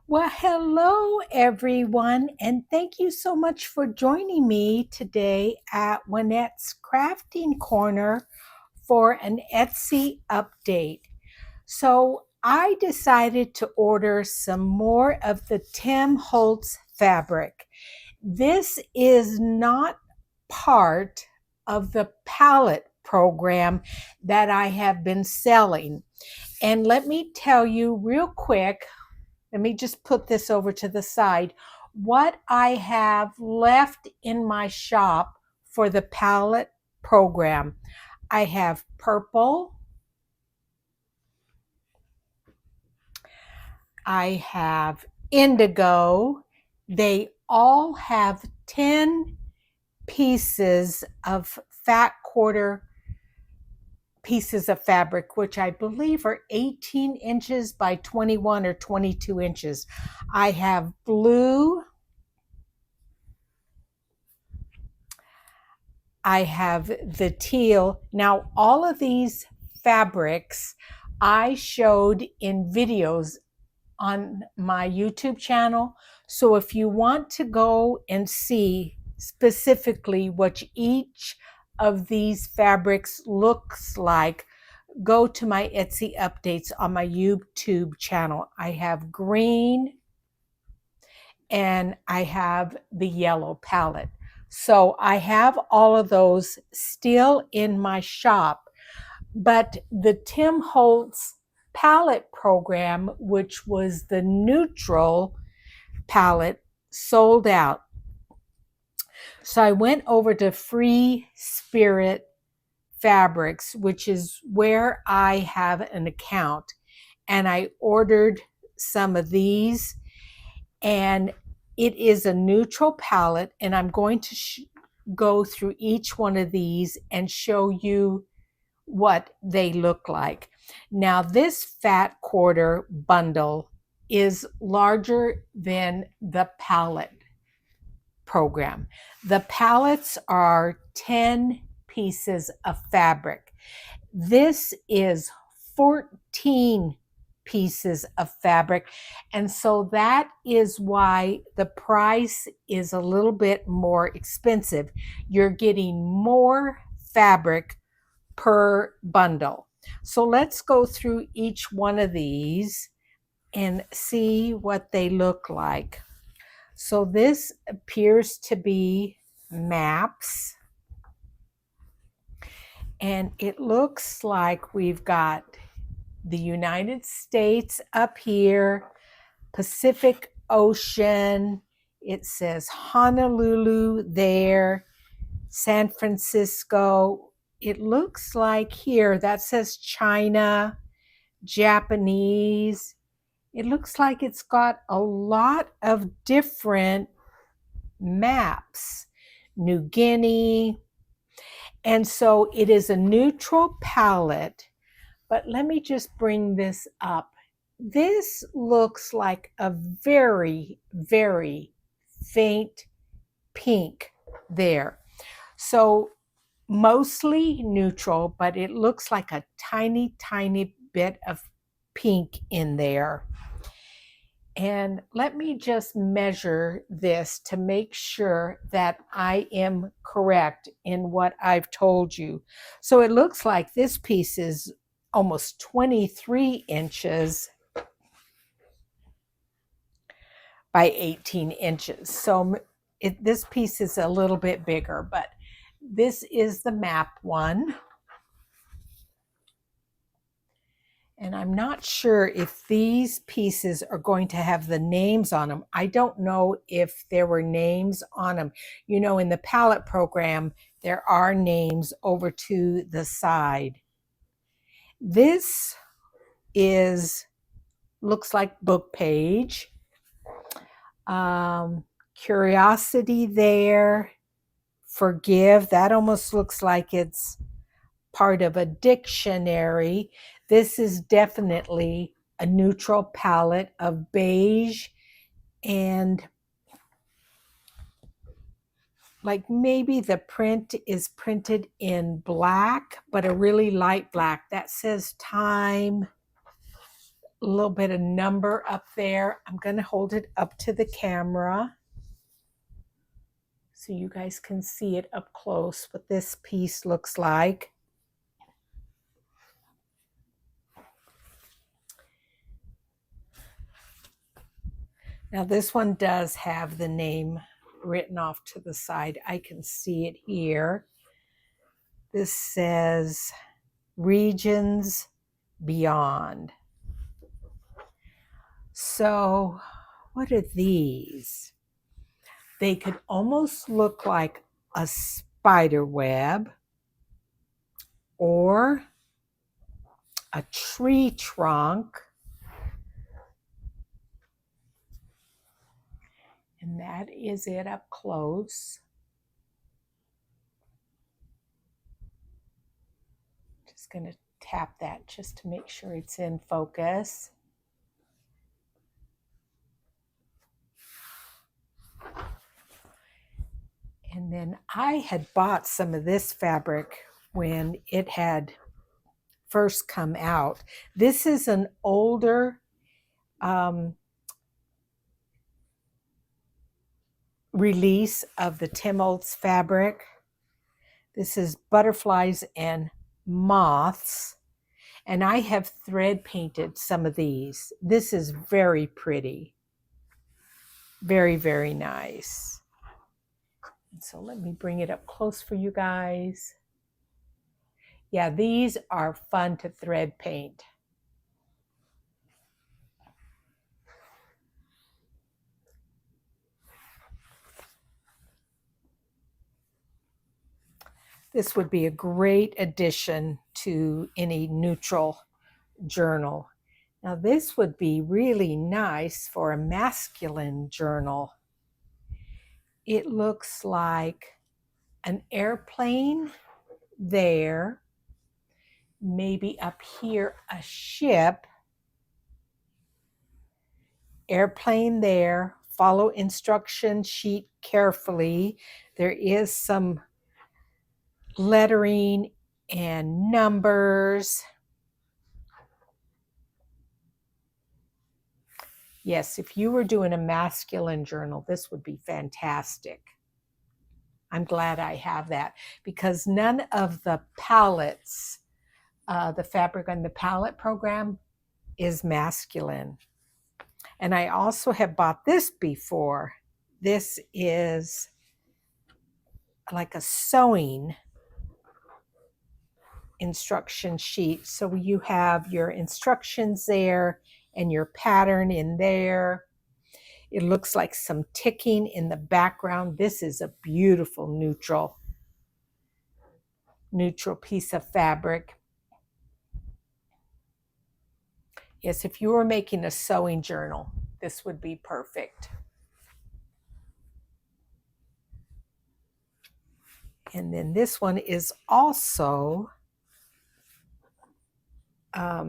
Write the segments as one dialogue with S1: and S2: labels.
S1: Well, hello everyone, and thank you so much for joining me today at Juanette's Crafting Corner for an Etsy update. So, I decided to order some more of the Tim Holtz fabric. This is not part of the palette program that I have been selling. And let me tell you real quick, let me just put this over to the side. What I have left in my shop for the palette program, I have purple, I have indigo. They all have 10 pieces of fat quarter pieces of fabric, which I believe are 18 inches by 21 or 22 inches. I have blue, I have the teal. Now, all of these fabrics I showed in videos on my YouTube channel. So if you want to go and see specifically what each of these fabrics looks like, go to my Etsy updates on my YouTube channel. I have green and I have the yellow palette. So I have all of those still in my shop, but the Tim Holtz palette program, which was the neutral palette, sold out. So I went over to Free Spirit Fabrics, which is where I have an account, and I ordered some of these, and it is a neutral palette, and I'm going to go through each one of these and show you what they look like. Now, this fat quarter bundle is larger than the palette program. The palettes are 10 pieces of fabric. This is 14 pieces of fabric. And so that is why the price is a little bit more expensive. You're getting more fabric per bundle. So let's go through each one of these and see what they look like. So this appears to be maps, and it looks like we've got the United States up here, Pacific Ocean, it says Honolulu there, San Francisco. It looks like here that says China, Japanese. It looks like it's got a lot of different maps. New Guinea. And so it is a neutral palette, but let me just bring this up. This looks like a very, very faint pink there. So mostly neutral, but it looks like a tiny, tiny bit of pink in there. And let me just measure this to make sure that I am correct in what I've told you. So it looks like this piece is almost 23 inches by 18 inches. So this piece is a little bit bigger, but this is the map one. And I'm not sure if these pieces are going to have the names on them. I don't know if there were names on them. You know, in the palette program, there are names over to the side. This looks like book page. Curiosity there. Forgive. That almost looks like it's part of a dictionary. This is definitely a neutral palette of beige and like maybe the print is printed in black, but a really light black. That says time. a little bit of number up there. I'm going to hold it up to the camera so you guys can see it up close, what this piece looks like. Now this one does have the name written off to the side. I can see it here. This says Regions Beyond. So what are these? They could almost look like a spider web or a tree trunk. And that is it up close. Just going to tap that just to make sure it's in focus. And then I had bought some of this fabric when it had first come out. This is an older release of the Tim Holtz fabric. This is Butterflies and Moths. And I have thread painted some of these. This is very pretty. Very, very nice. So let me bring it up close for you guys. Yeah, these are fun to thread paint. This would be a great addition to any neutral journal. Now this would be really nice for a masculine journal. It looks like an airplane there, maybe up here a ship, airplane there, follow instruction sheet carefully. There is some lettering and numbers. Yes, if you were doing a masculine journal, this would be fantastic. I'm glad I have that because none of the palettes, the fabric on the palette program is masculine. And I also have bought this before. This is like a sewing instruction sheet. So you have your instructions there and your pattern in there. It looks like some ticking in the background. This is a beautiful neutral piece of fabric. Yes, if you were making a sewing journal, this would be perfect. And then this one is also a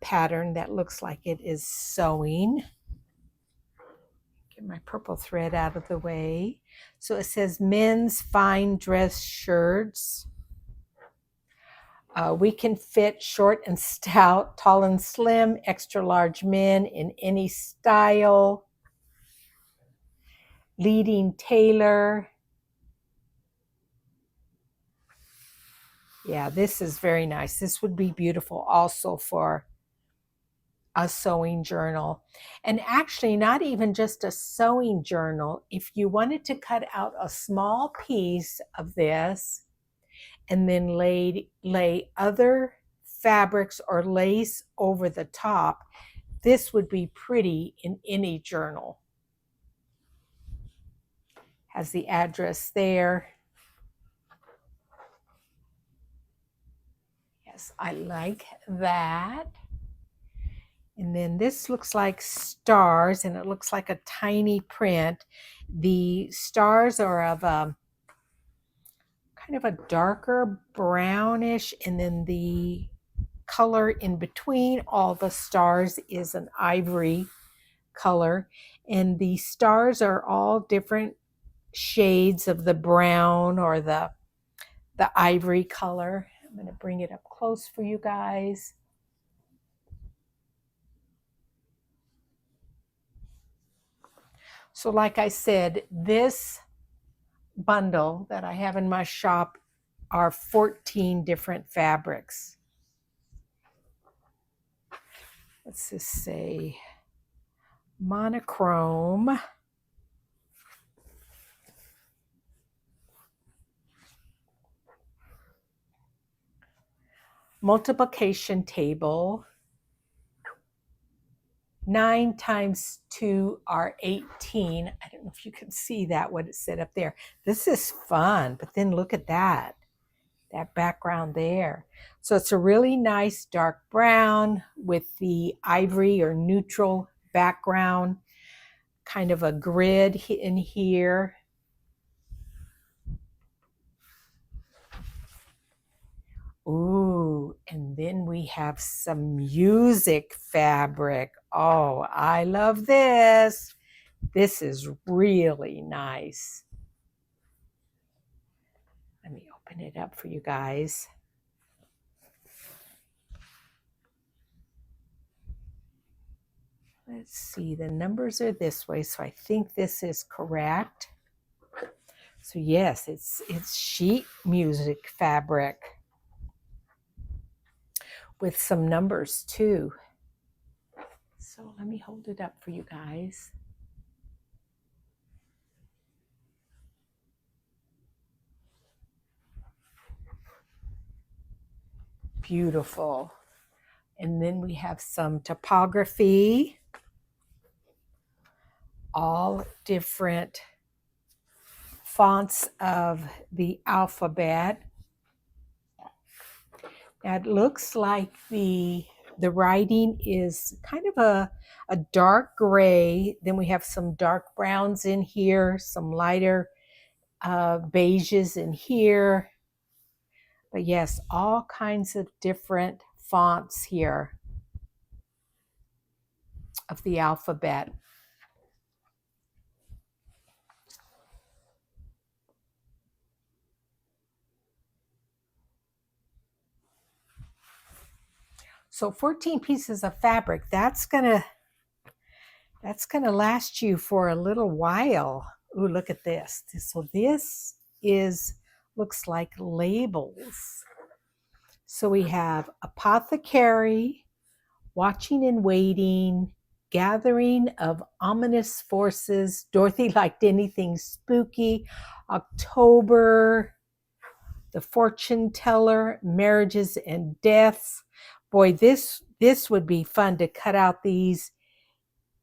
S1: pattern that looks like it is sewing. Get my purple thread out of the way. So it says men's fine dress shirts. We can fit short and stout, tall and slim, extra large men in any style. Leading tailor. Yeah, this is very nice. This would be beautiful also for a sewing journal. And actually, not even just a sewing journal. If you wanted to cut out a small piece of this and then lay other fabrics or lace over the top, this would be pretty in any journal. Has the address there. Yes, I like that. And then this looks like stars, and it looks like a tiny print. The stars are of a kind of a darker brownish, and then the color in between all the stars is an ivory color. And the stars are all different shades of the brown or the ivory color. I'm going to bring it up close for you guys. So like I said, this bundle that I have in my shop are 14 different fabrics. Let's just say monochrome, multiplication table, 9 times 2 are 18. I don't know if you can see that, what it said up there. This is fun, but then look at that background there. So it's a really nice dark brown with the ivory or neutral background, kind of a grid in here. Ooh, and then we have some music fabric. Oh, I love this. This is really nice. Let me open it up for you guys. Let's see, the numbers are this way, so I think this is correct. So yes, it's sheet music fabric with some numbers too. So let me hold it up for you guys. Beautiful. And then we have some typography, all different fonts of the alphabet. Now it looks like the writing is kind of a dark gray. Then we have some dark browns in here, some lighter beiges in here. But yes, all kinds of different fonts here of the alphabet. So 14 pieces of fabric, that's gonna last you for a little while. Ooh, look at this. So this looks like labels. So we have apothecary, watching and waiting, gathering of ominous forces, Dorothy liked anything spooky, October, the fortune teller, marriages and deaths. Boy, this would be fun to cut out these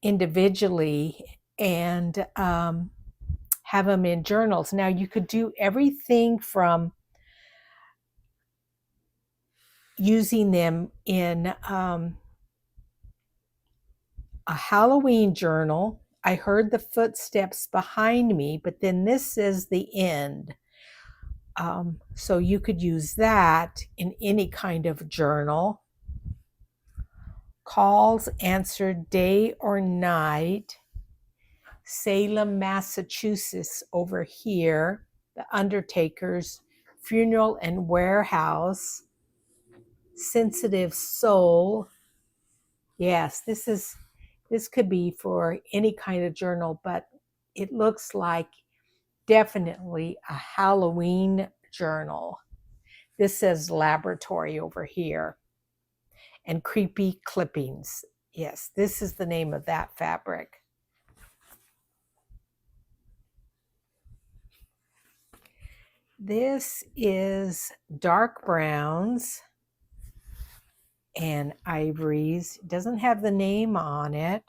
S1: individually and have them in journals. Now you could do everything from using them in a Halloween journal. I heard the footsteps behind me, but then this is the end. So you could use that in any kind of journal. Calls answered day or night. Salem, Massachusetts over here. The Undertaker's Funeral and Warehouse. Sensitive Soul. Yes, this could be for any kind of journal, but it looks like definitely a Halloween journal. This says laboratory over here. And creepy clippings. Yes, this is the name of that fabric. This is dark browns and ivories. It doesn't have the name on it,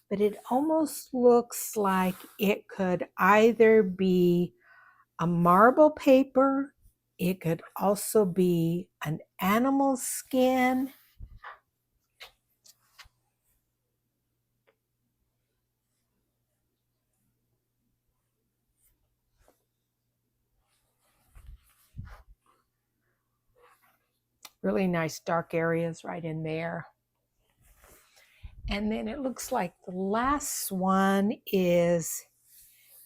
S1: but it almost looks like it could either be a marble paper, it could also be an animal skin. Really nice dark areas right in there. And then it looks like the last one is,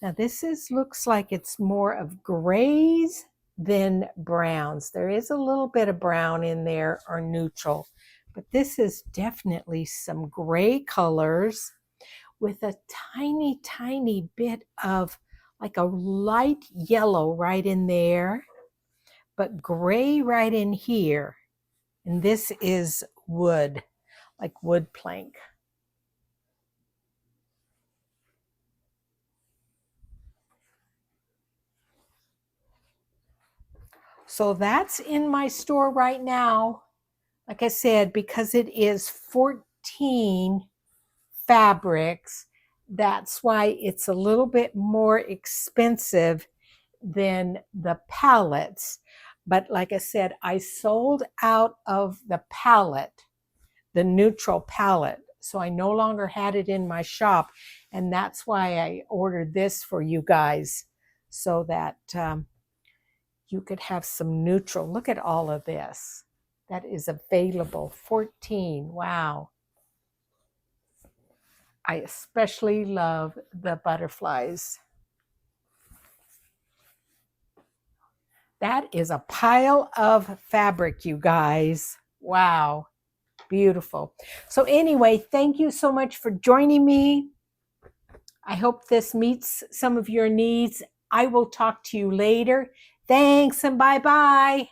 S1: now this looks like it's more of grays than browns. There is a little bit of brown in there or neutral, but this is definitely some gray colors with a tiny, tiny bit of like a light yellow right in there, but gray right in here. And this is wood, like wood plank. So that's in my store right now. Like I said, because it is 14 fabrics, that's why it's a little bit more expensive than the pallets. But like I said, I sold out of the palette, the neutral palette. So I no longer had it in my shop. And that's why I ordered this for you guys, so that you could have some neutral. Look at all of this. That is available. 14. Wow. I especially love the butterflies. That is a pile of fabric, you guys. Wow. Beautiful. So anyway, thank you so much for joining me. I hope this meets some of your needs. I will talk to you later. Thanks and bye-bye.